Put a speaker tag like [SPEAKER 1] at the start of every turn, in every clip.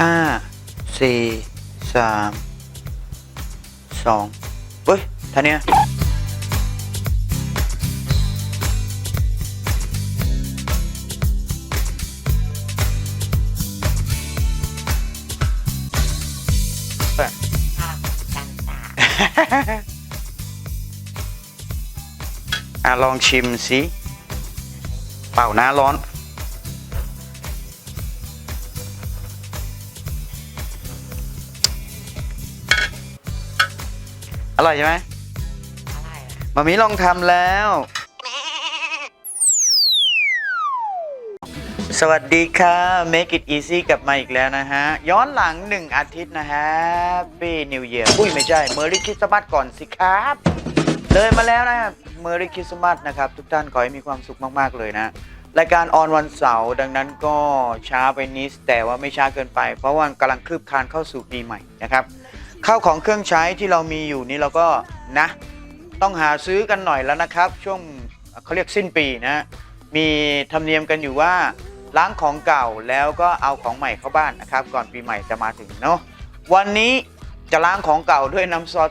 [SPEAKER 1] ห้าสี่สามสองเฮ้ยท่านี้ลองชิมสิเป่าน้าร้อนอร่อยใช่ไหมมามีลองทำแล้วสวัสดีค่ะ Make it easy กลับมาอีกแล้วนะฮะย้อนหลัง1 อาทิตย์นะฮะ Happy New Year อุ้ยไม่ใช่ Merry Christmas ก่อนสิครับเลยมาแล้วนะ Merry Christmas นะครับทุกท่านขอให้มีความสุขมากๆเลยนะรายการออนวันเสาร์ดังนั้นก็ช้าไปนิดแต่ว่าไม่ช้าเกินไปเพราะว่ากำลังคืบคลานเข้าสู่ปีใหม่นะครับข้าวของเครื่องใช้ที่เรามีอยู่นี่เราก็นะต้องหาซื้อกันหน่อยแล้วนะครับช่วงเขาเรียกสิ้นปีนะมีธรรมเนียมกันอยู่ว่าล้างของเก่าแล้วก็เอาของใหม่เข้าบ้านนะครับก่อนปีใหม่จะมาถึงเนาะวันนี้จะล้างของเก่าด้วยน้ำซอส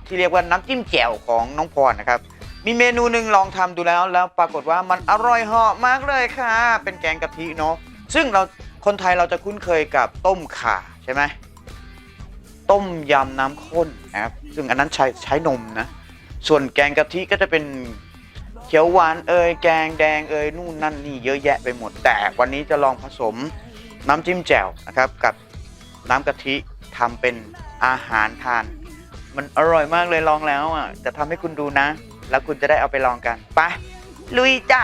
[SPEAKER 1] ที่เรียกว่าน้ำจิ้มแจ่วของน้องพรนะครับมีเมนูหนึ่งลองทำดูแล้วปรากฏว่ามันอร่อยเหาะมากเลยค่ะเป็นแกงกะทิเนาะซึ่งเราคนไทยเราจะคุ้นเคยกับต้มข่าใช่ไหมต้มยำน้ำข้นนะครับซึ่งอันนั้นใช้นมนะส่วนแกงกะทิก็จะเป็นเขียวหวานแกงแดงนู่นนั่นนี่เยอะแยะไปหมดแต่วันนี้จะลองผสมน้ำจิ้มแจ่วนะครับกับน้ำกะทิทำเป็นอาหารทานมันอร่อยมากเลยลองแล้วอ่ะจะทำให้คุณดูนะแล้วคุณจะได้เอาไปลองกันไปลุยจ้ะ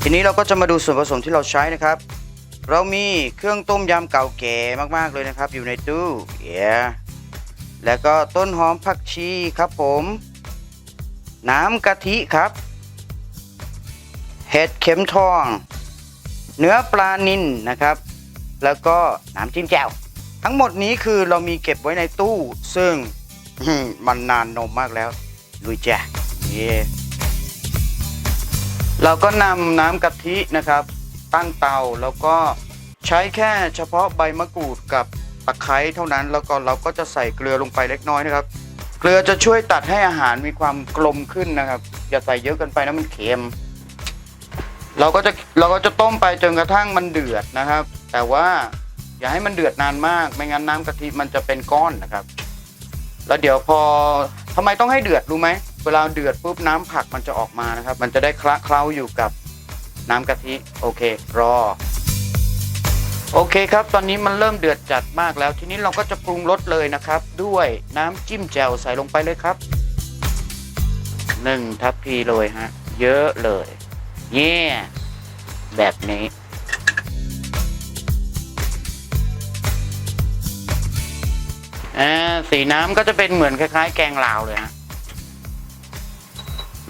[SPEAKER 1] ทีนี้เราก็จะมาดูส่วนผสมที่เราใช้นะครับเรามีเครื่องต้มยำเก่าแก่มากๆเลยนะครับอยู่ในตู้แล้วก็ต้นหอมผักชีครับผมน้ำกะทิครับเห็ดเข็มทองเนื้อปลานิลนะครับแล้วก็น้ำจิ้มแจ่วทั้งหมดนี้คือเรามีเก็บไว้ในตู้ซึ่งมันนานนมมากแล้วลุยจ้ะเราก็นำน้ำกะทินะครับตั้งเตาแล้วก็ใช้แค่เฉพาะใบมะกรูดกับตะไคร้เท่านั้นแล้วก็เราก็จะใส่เกลือลงไปเล็กน้อยนะครับเกลือจะช่วยตัดให้อาหารมีความกลมขึ้นนะครับอย่าใส่เยอะเกินไปนะมันเค็มเราก็จะต้มไปจนกระทั่งมันเดือดนะครับแต่ว่าอย่าให้มันเดือดนานมากไม่งั้นน้ำกะทิมันจะเป็นก้อนนะครับแล้วเดี๋ยวพอทำไมต้องให้เดือดรู้ไหมเวลาเดือดปุ๊บน้ำผักมันจะออกมานะครับมันจะได้คละเคล้าอยู่กับน้ำกะทิโอเครอโอเคครับตอนนี้มันเริ่มเดือดจัดมากแล้วทีนี้เราก็จะปรุงรสเลยนะครับด้วยน้ำจิ้มแจ่วใส่ลงไปเลยครับ1 ทัพพีเลยฮะเยอะเลยแบบนี้สีน้ำก็จะเป็นเหมือนคล้ายๆแกงลาวเลยฮะ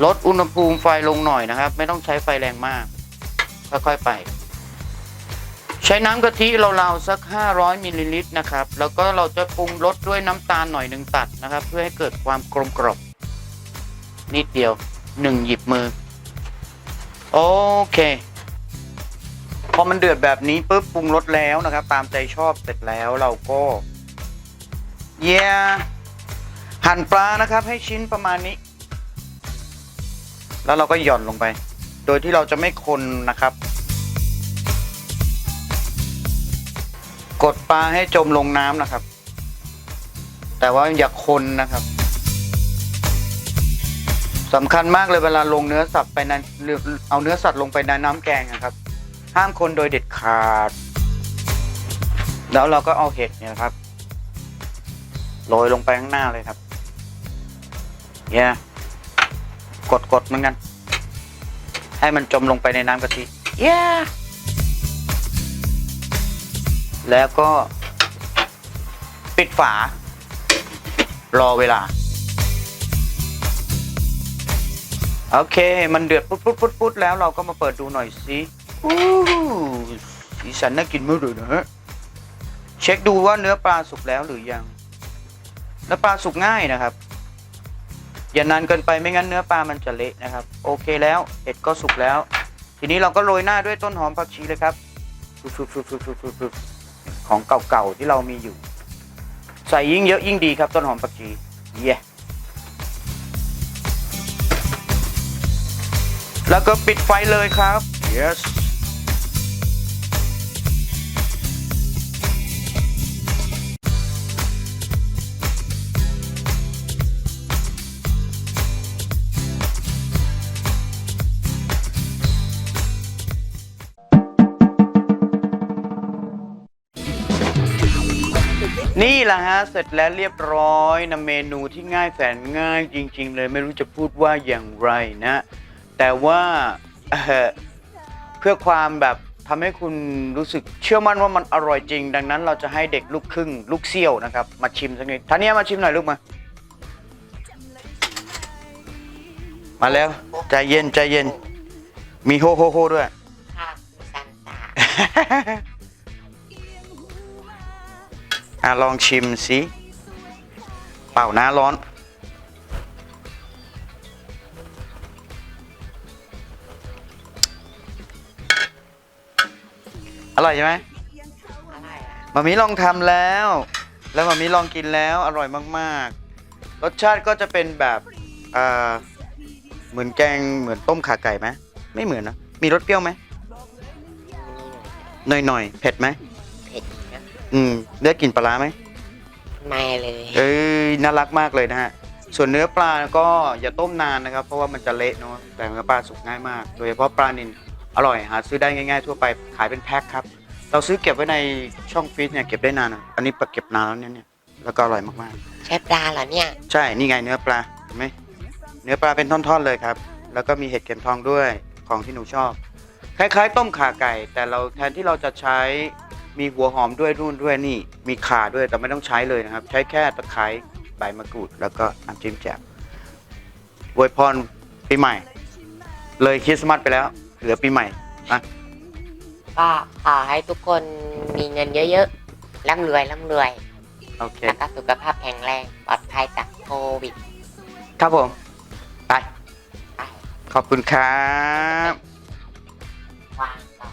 [SPEAKER 1] ลดอุณหภูมิไฟลงหน่อยนะครับไม่ต้องใช้ไฟแรงมากค่อยๆไปใช้น้ำกะทิราวๆสัก500 มิลลิลิตรนะครับแล้วก็เราจะปรุงรสด้วยน้ำตาลหน่อย1 ตัดนะครับเพื่อให้เกิดความกลมกล่อมนิดเดียว1 หยิบมือโอเคพอมันเดือดแบบนี้ปุ๊บปรุงรสแล้วนะครับตามใจชอบเสร็จแล้วเราก็หั่นปลานะครับให้ชิ้นประมาณนี้แล้วเราก็หย่อนลงไปโดยที่เราจะไม่คนนะครับกดปลาให้จมลงน้ำนะครับแต่ว่าอย่าคนนะครับสำคัญมากเลยเวลาลงเนื้อสัตว์ไปในเอาเนื้อสัตว์ลงไปในน้ำแกงนะครับห้ามคนโดยเด็ดขาดแล้วเราก็เอาเห็ดเนี่ยครับโรยลงไปข้างหน้าเลยครับกดเหมือนกันให้มันจมลงไปในน้ำกะทิแล้วก็ปิดฝารอเวลาโอเคมันเดือดปุ๊ดแล้วเราก็มาเปิดดูหน่อยสิสีสันน่ากินมากเลยนะฮะเช็คดูว่าเนื้อปลาสุกแล้วหรือยังเนื้อปลาสุกง่ายนะครับอย่านานเกินไปไม่งั้นเนื้อปลามันจะเละนะครับโอเคแล้วเห็ดก็สุกแล้ว ทีนี้เราก็โรยหน้าด้วยต้นหอมผักชีเลยครับฟึบของเก่าๆที่เรามีอยู่ใส่ยิ่งเยอะยิ่งดีครับต้นหอมผักชีเย่แล้วก็ปิดไฟเลยครับ yes นี่แหละฮะเสร็จแล้วเรียบร้อยนะเมนูที่ง่ายแสนง่ายจริงๆเลยไม่รู้จะพูดว่าอย่างไรนะ แต่ว่าเพื่อความแบบทำให้คุณรู้สึกเชื่อมั่นว่ามันอร่อยจริงดังนั้นเราจะให้เด็กลูกครึ่งลูกเซี่ยวนะครับมาชิมสักนิดท่านนี้มาชิมหน่อยลูกมาแล้วใจเย็นใจเย็นมีโฮโฮโฮด้วย
[SPEAKER 2] ค่ะซันตา
[SPEAKER 1] ลองชิมสิเปล่านะร้อนอร่อยใช่ไหม
[SPEAKER 2] อร่อย
[SPEAKER 1] มามีลองทำแล้วมามีลองกินแล้วอร่อยมากๆรสชาติก็จะเป็นแบบเหมือนแกงเหมือนต้มข่าไก่ไหมไม่เหมือนนะมีรสเปรี้ยวไหมหน่อยเผ็ดไหม
[SPEAKER 2] เผ็ดนะ
[SPEAKER 1] ได้กลิ่นปลาร้าไหม
[SPEAKER 2] ไม่เลย
[SPEAKER 1] น่ารักมากเลยนะฮะส่วนเนื้อปลาก็อย่าต้มนานนะครับเพราะว่ามันจะเละเนาะแต่เนื้อปลาสุกง่ายมากโดยเฉพาะปลานิลอร่อยหาซื้อได้ง่ายๆทั่วไปขายเป็นแพ็คครับเราซื้อเก็บไว้ในช่องฟรีซเนี่ยเก็บได้นานอันนี้เก็บนานแล้วเนี่ยแล้วก็อร่อยมาก
[SPEAKER 2] ๆใช่ปลาเหรอเนี่ย
[SPEAKER 1] ใช่นี่ไงเนื้อปลาเห็นไหมเนื้อปลาเป็นท่อนๆเลยครับแล้วก็มีเห็ดเข็มทองด้วยของที่หนูชอบคล้ายๆต้มข่าไก่แต่เราแทนที่เราจะใช้มีหัวหอมด้วยนู่นด้วยนี่มีข่าด้วยแต่ไม่ต้องใช้เลยนะครับใช้แค่ตะไคร้ใบมะกรูดแล้วก็น้ำจิ้มแจ่วอวยพรปีใหม่เลยคริสต์มาสไปแล้วเหลือปีใหม่นะ
[SPEAKER 2] ก็ขอให้ทุกคนมีเงินเยอะๆร่ำรวย
[SPEAKER 1] โอเค
[SPEAKER 2] แล้วก็สุขภาพแข็งแรงปลอดภัยจากโควิด
[SPEAKER 1] ครับผมไปขอบคุณครับ
[SPEAKER 2] วางต่อ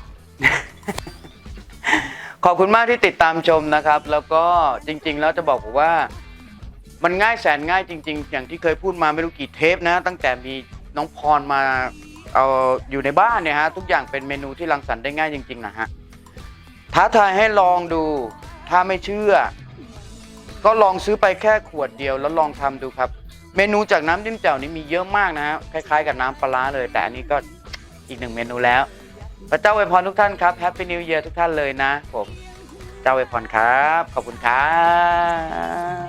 [SPEAKER 1] ขอบคุณมากที่ติดตามชมนะครับแล้วก็จริงๆแล้วจะบอกว่ามันง่ายแสนง่ายจริงๆอย่างที่เคยพูดมาไม่รู้กี่เทปนะตั้งแต่มีน้องพรมาเอาอยู่ในบ้านเนี่ยฮะทุกอย่างเป็นเมนูที่รังสรรค์ได้ง่ายจริงๆนะฮะท้าทายให้ลองดูถ้าไม่เชื่อก็ลองซื้อไปแค่ขวดเดียวแล้วลองทำดูครับเมนูจากน้ำจิ้มแจ่วนี้มีเยอะมากนะฮะคล้ายๆกับน้ำปลาร้าเลยแต่อันนี้ก็อีกหนึ่งเมนูแล้วพระเจ้าอวยพรทุกท่านครับแฮปปี้นิวเยียร์ทุกท่านเลยนะผมเจ้าอวยพรครับขอบคุณครับ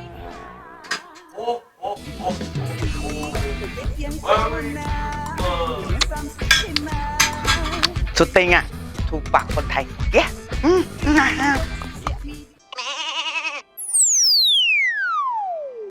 [SPEAKER 1] สุดติงอ่ะถูกปากคนไทยเย้